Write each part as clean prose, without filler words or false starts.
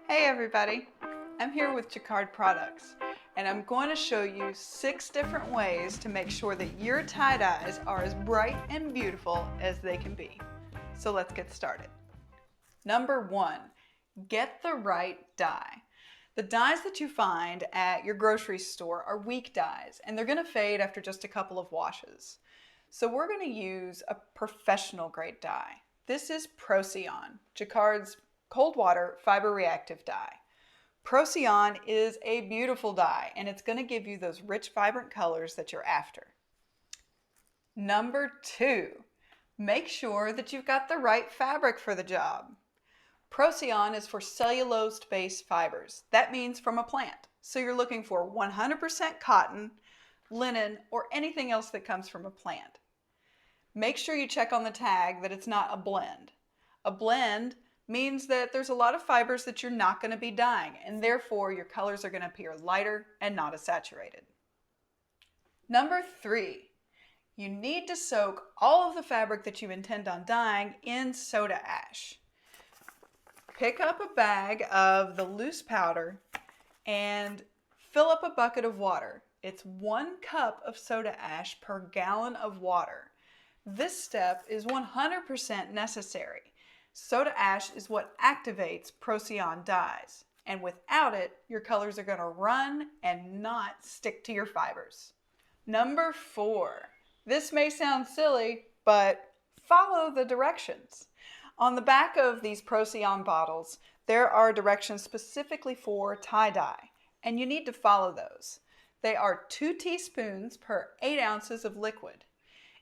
Hey everybody, I'm here with Jacquard Products and I'm going to show you 6 different ways to make sure that your tie-dyes are as bright and beautiful as they can be. So let's get started. Number 1, get the right dye. The dyes that you find at your grocery store are weak dyes and they're going to fade after just a couple of washes. So we're going to use a professional grade dye. This is Procyon, Jacquard's cold water fiber reactive dye. Procyon is a beautiful dye and it's going to give you those rich, vibrant colors that you're after. Number 2, make sure that you've got the right fabric for the job. Procyon is for cellulose-based fibers. That means from a plant. So you're looking for 100% cotton, linen, or anything else that comes from a plant. Make sure you check on the tag that it's not a blend. A blend means that there's a lot of fibers that you're not going to be dyeing, and therefore your colors are going to appear lighter and not as saturated. Number 3, you need to soak all of the fabric that you intend on dyeing in soda ash. Pick up a bag of the loose powder and fill up a bucket of water. It's 1 cup of soda ash per gallon of water. This step is 100% necessary. Soda ash is what activates Procyon dyes, and without it, your colors are going to run and not stick to your fibers. Number 4, this may sound silly, but follow the directions. On the back of these Procyon bottles, there are directions specifically for tie-dye, and you need to follow those. They are 2 teaspoons per 8 ounces of liquid.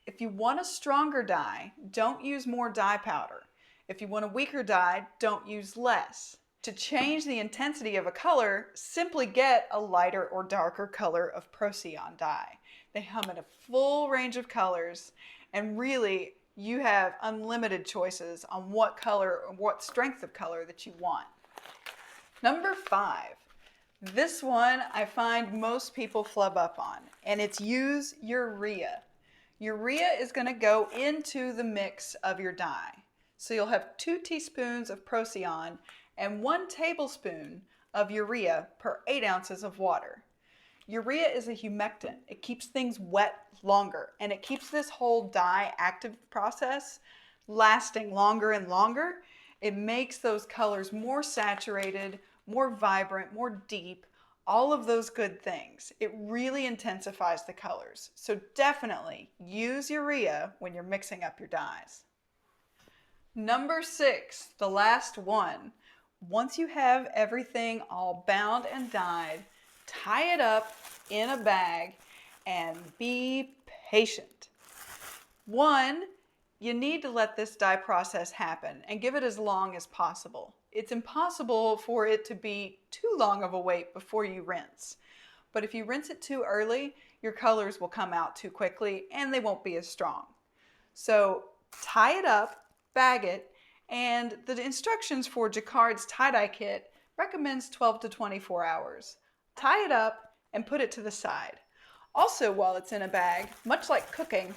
If you want a stronger dye, don't use more dye powder. If you want a weaker dye, don't use less. To change the intensity of a color, simply get a lighter or darker color of Procyon dye. They come in a full range of colors, and really you have unlimited choices on what color or what strength of color that you want. Number 5. This one I find most people flub up on, and it's use urea. Urea is going to go into the mix of your dye. So you'll have 2 teaspoons of Procyon and 1 tablespoon of urea per 8 ounces of water. Urea is a humectant. It keeps things wet longer, and it keeps this whole dye active process lasting longer and longer. It makes those colors more saturated, more vibrant, more deep, all of those good things. It really intensifies the colors. So definitely use urea when you're mixing up your dyes. Number 6, the last one. Once you have everything all bound and dyed, tie it up in a bag and be patient. 1, you need to let this dye process happen and give it as long as possible. It's impossible for it to be too long of a wait before you rinse. But if you rinse it too early, your colors will come out too quickly and they won't be as strong. So tie it up, bag it, and the instructions for Jacquard's tie-dye kit recommends 12 to 24 hours. Tie it up and put it to the side. Also, while it's in a bag, much like cooking,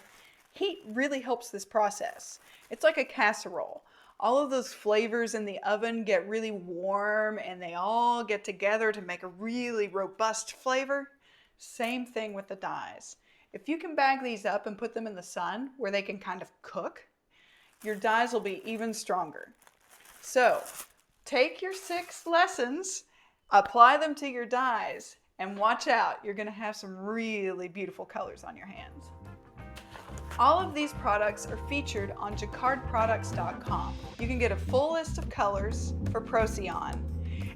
heat really helps this process. It's like a casserole. All of those flavors in the oven get really warm and they all get together to make a really robust flavor. Same thing with the dyes. If you can bag these up and put them in the sun where they can kind of cook, your dyes will be even stronger. So take your 6 lessons, apply them to your dyes, and watch out, you're going to have some really beautiful colors on your hands. All of these products are featured on jacquardproducts.com. You can get a full list of colors for Procyon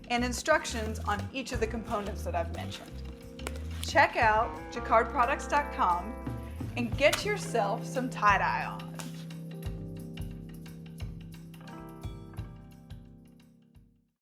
and instructions on each of the components that I've mentioned. Check out jacquardproducts.com and get yourself some tie-dye on.